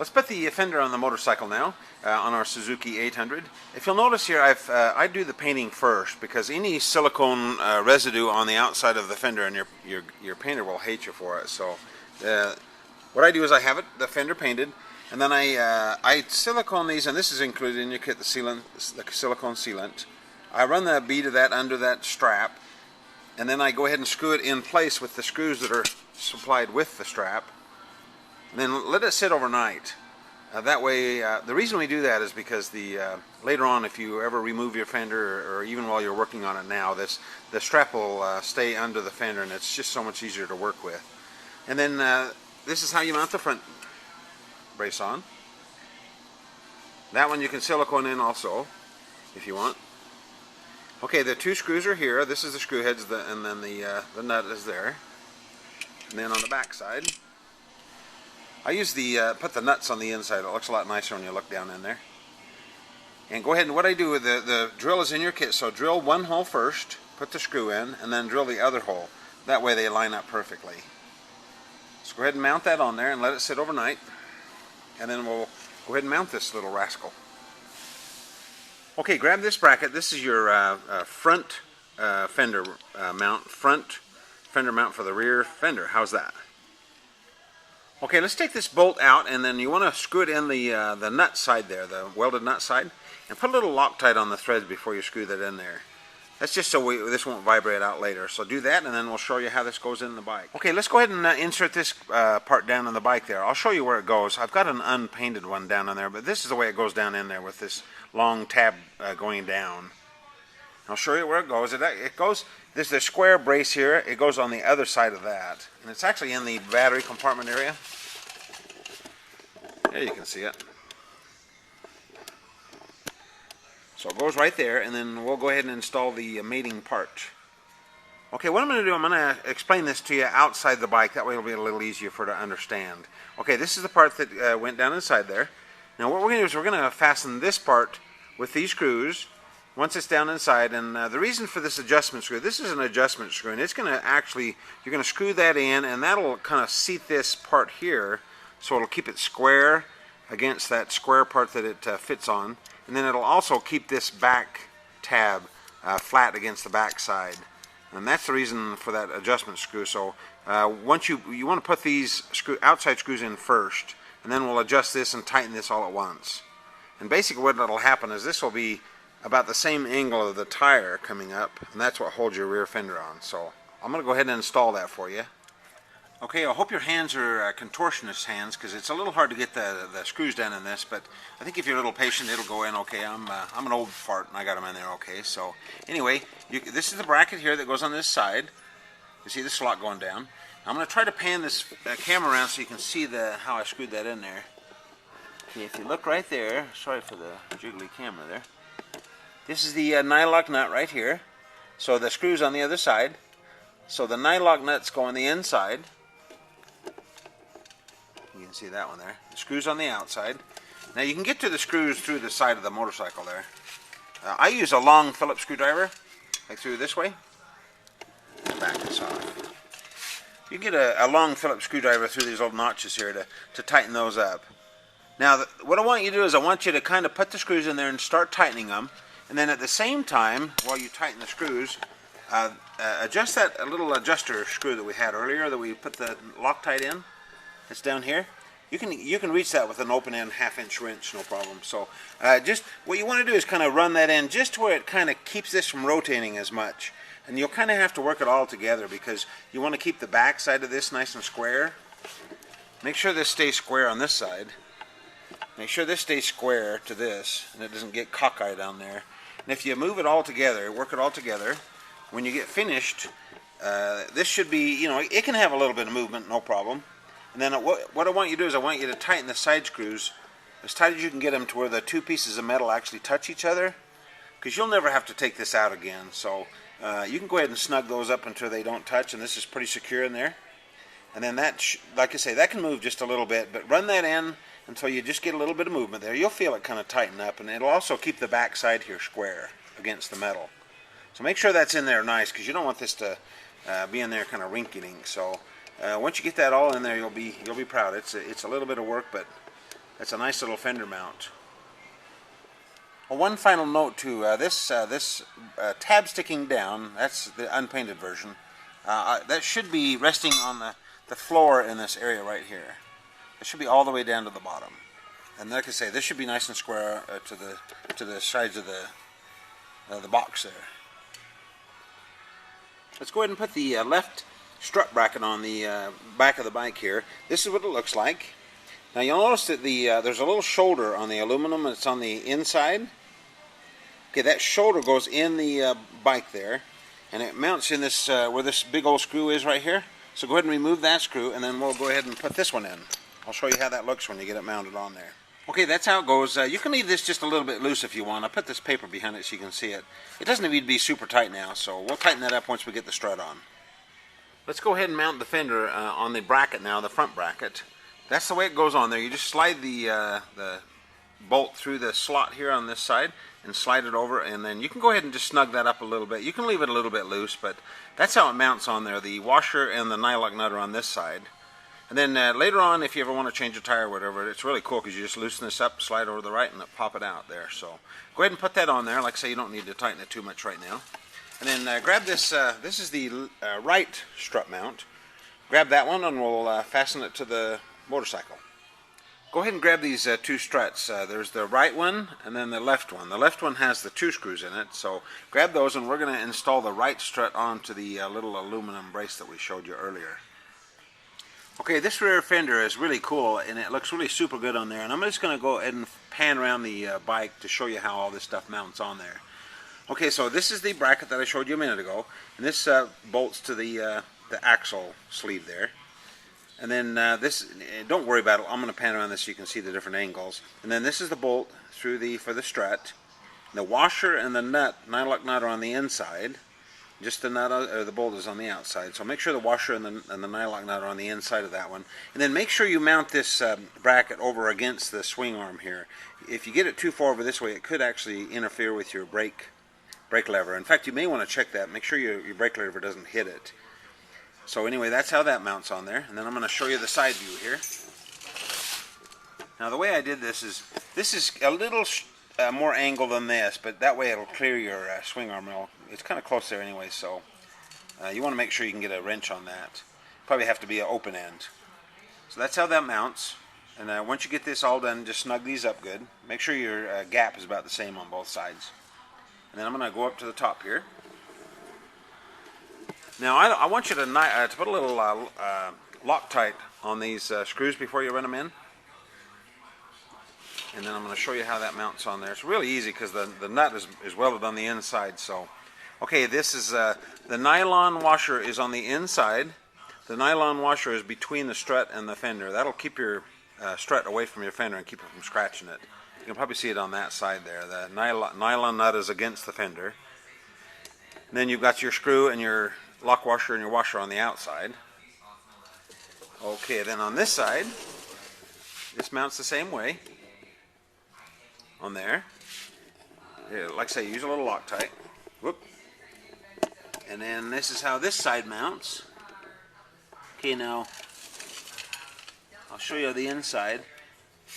Let's put the fender on the motorcycle now, on our Suzuki 800. If you'll notice here, I do the painting first because any silicone residue on the outside of the fender, and your painter will hate you for it. So what I do is I have the fender painted, and then I silicone these, and this is included in your kit, the silicone sealant. I run the bead of that under that strap, and then I go ahead and screw it in place with the screws that are supplied with the strap. And then let it sit overnight. That way, the reason we do that is because later on, if you ever remove your fender, or even while you're working on it now, the strap will stay under the fender, and it's just so much easier to work with. And then this is how you mount the front brace on. That one you can silicone in also, if you want. Okay, the two screws are here. This is the screw heads, and then the nut is there. And then on the back side, I use put the nuts on the inside. It looks a lot nicer when you look down in there. And go ahead, and what I do with the drill is in your kit, so drill one hole first, put the screw in, and then drill the other hole. That way they line up perfectly. So go ahead and mount that on there and let it sit overnight. And then we'll go ahead and mount this little rascal. Okay, grab this bracket. This is your front fender mount. Front fender mount for the rear fender. How's that? Okay, let's take this bolt out, and then you want to screw it in the nut side there, the welded nut side, and put a little Loctite on the threads before you screw that in there. That's just so this won't vibrate out later. So do that, and then we'll show you how this goes in the bike. Okay, let's go ahead and insert this part down in the bike there. I'll show you where it goes. I've got an unpainted one down in there, but this is the way it goes down in there with this long tab going down. I'll show you where it goes. It goes, there's the square brace here. It goes on the other side of that. And it's actually in the battery compartment area. There you can see it. So it goes right there, and then we'll go ahead and install the mating part. Okay, what I'm going to do, I'm going to explain this to you outside the bike. That way it'll be a little easier for you to understand. Okay, this is the part that went down inside there. Now what we're going to do is we're going to fasten this part with these screws once it's down inside, and the reason for this adjustment screw, this is an adjustment screw, and it's going to actually, you're going to screw that in, and that'll kind of seat this part here, so it'll keep it square against that square part that it fits on, and then it'll also keep this back tab flat against the back side, and that's the reason for that adjustment screw. So once you want to put these outside screws in first, and then we'll adjust this and tighten this all at once. And basically what will happen is this will be about the same angle of the tire coming up, and that's what holds your rear fender on. So I'm going to go ahead and install that for you. Okay, I hope your hands are contortionist hands, because it's a little hard to get the screws down in this, but I think if you're a little patient, it'll go in okay. I'm an old fart, and I got them in there okay. So anyway, this is the bracket here that goes on this side. You see the slot going down. I'm going to try to pan this camera around so you can see how I screwed that in there. Okay, if you look right there, sorry for the jiggly camera there. This is the nylock nut right here. So the screw's on the other side. So the nylock nuts go on the inside. You can see that one there. The screw's on the outside. Now you can get to the screws through the side of the motorcycle there. I use a long Phillips screwdriver, like through this way. Back this off. You can get a long Phillips screwdriver through these little notches here to tighten those up. Now what I want you to do is I want you to kind of put the screws in there and start tightening them. And then at the same time, while you tighten the screws, adjust that little adjuster screw that we had earlier that we put the Loctite in. It's down here. You can reach that with an open end 1/2-inch wrench, no problem. So just what you want to do is kind of run that in just to where it kind of keeps this from rotating as much. And you'll kind of have to work it all together because you want to keep the back side of this nice and square. Make sure this stays square on this side. Make sure this stays square to this, and it doesn't get cockeyed down there. And if you move it all together, work it all together, when you get finished, this should be, it can have a little bit of movement, no problem. And then what I want you to do is I want you to tighten the side screws as tight as you can get them to where the two pieces of metal actually touch each other, because you'll never have to take this out again. So you can go ahead and snug those up until they don't touch, and this is pretty secure in there. And then that, like I say, that can move just a little bit, but run that in until you just get a little bit of movement there. You'll feel it kind of tighten up, and it'll also keep the back side here square against the metal. So make sure that's in there nice, because you don't want this to be in there kind of rinky-dink. So once you get that all in there, you'll be proud. It's a little bit of work, but It's a nice little fender mount. Well, one final note to this tab sticking down, that's the unpainted version. That should be resting on the floor in this area right here. It should be all the way down to the bottom. And like I say, this should be nice and square to the sides of the box there. Let's go ahead and put the left strut bracket on the back of the bike here. This is what it looks like. Now you'll notice that there's a little shoulder on the aluminum, and it's on the inside. Okay, that shoulder goes in the bike there, and it mounts in this where this big old screw is right here. So go ahead and remove that screw, and then we'll go ahead and put this one in. I'll show you how that looks when you get it mounted on there. Okay, that's how it goes. You can leave this just a little bit loose if you want. I'll put this paper behind it so you can see it. It doesn't need to be super tight now, so we'll tighten that up once we get the strut on. Let's go ahead and mount the fender on the bracket now, the front bracket. That's the way it goes on there. You just slide the bolt through the slot here on this side and slide it over, and then you can go ahead and just snug that up a little bit. You can leave it a little bit loose, but that's how it mounts on there. The washer and the nylock nut are on this side. And then later on, if you ever want to change a tire or whatever, it's really cool because you just loosen this up, slide over to the right, and pop it out there. So go ahead and put that on there. Like I say, you don't need to tighten it too much right now. And then grab this. This is the right strut mount. Grab that one, and we'll fasten it to the motorcycle. Go ahead and grab these two struts. There's the right one and then the left one. The left one has the 2 screws in it, so grab those, and we're going to install the right strut onto the little aluminum brace that we showed you earlier. Okay, this rear fender is really cool, and it looks really super good on there, and I'm just going to go ahead and pan around the bike to show you how all this stuff mounts on there. Okay, so this is the bracket that I showed you a minute ago, and this bolts to the axle sleeve there. And then this, don't worry about it, I'm going to pan around this so you can see the different angles. And then this is the bolt for the strut. The washer and the nut, nylock nut, are on the inside. Just the nut, or the bolt is on the outside. So make sure the washer and the nylock nut are on the inside of that one. And then make sure you mount this bracket over against the swing arm here. If you get it too far over this way, it could actually interfere with your brake lever. In fact, you may want to check that. Make sure your brake lever doesn't hit it. So anyway, that's how that mounts on there. And then I'm going to show you the side view here. Now the way I did this is a little more angle than this, but that way it'll clear your swing arm. It's kind of close there anyway, so you want to make sure you can get a wrench on that. Probably have to be an open end. So that's how that mounts. And once you get this all done, just snug these up good. Make sure your gap is about the same on both sides. And then I'm going to go up to the top here. Now I want you to put a little Loctite on these screws before you run them in. And then I'm going to show you how that mounts on there. It's really easy because the nut is welded on the inside. So, okay, this is the nylon washer is on the inside. The nylon washer is between the strut and the fender. That'll keep your strut away from your fender and keep it from scratching it. You can probably see it on that side there. The nylon nut is against the fender. And then you've got your screw and your lock washer and your washer on the outside. Okay, then on this side, this mounts the same way on there. Yeah, like I say, use a little Loctite. Whoop. And then this is how this side mounts. Okay, now I'll show you the inside.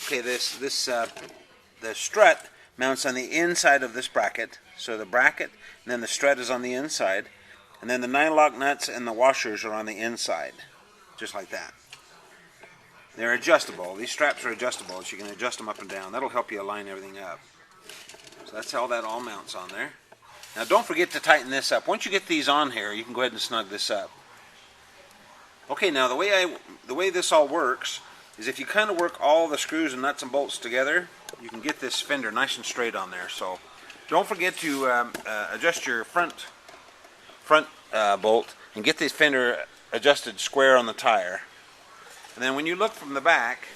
Okay, the strut mounts on the inside of this bracket. So the bracket, and then the strut is on the inside. And then the nylock nuts and the washers are on the inside, just like that. They're adjustable. These straps are adjustable, so you can adjust them up and down. That'll help you align everything up. So that's how that all mounts on there. Now don't forget to tighten this up. Once you get these on here, you can go ahead and snug this up. Okay, now the way this all works is if you kind of work all the screws and nuts and bolts together, you can get this fender nice and straight on there. So don't forget to adjust your front bolt and get this fender adjusted square on the tire. And then when you look from the back,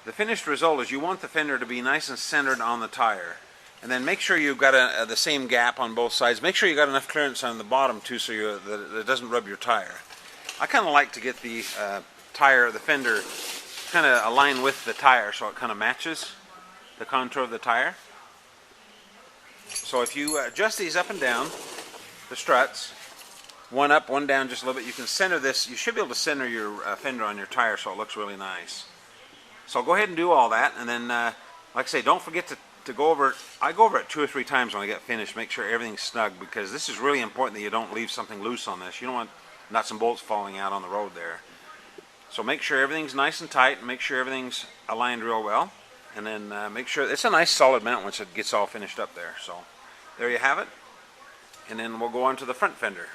the finished result is you want the fender to be nice and centered on the tire. And then make sure you've got the same gap on both sides. Make sure you got enough clearance on the bottom too, so that it doesn't rub your tire. I kind of like to get the fender kind of aligned with the tire so it kind of matches the contour of the tire. So if you adjust these up and down, the struts, one up, one down just a little bit, you can center this. You should be able to center your fender on your tire so it looks really nice. So I'll go ahead and do all that, and then, like I say, don't forget to go over it. I go over it 2 or 3 times when I get finished, make sure everything's snug, because this is really important that you don't leave something loose on this. You don't want nuts and bolts falling out on the road there. So make sure everything's nice and tight, and make sure everything's aligned real well, and then make sure it's a nice solid mount once it gets all finished up there. So there you have it, and then we'll go on to the front fender.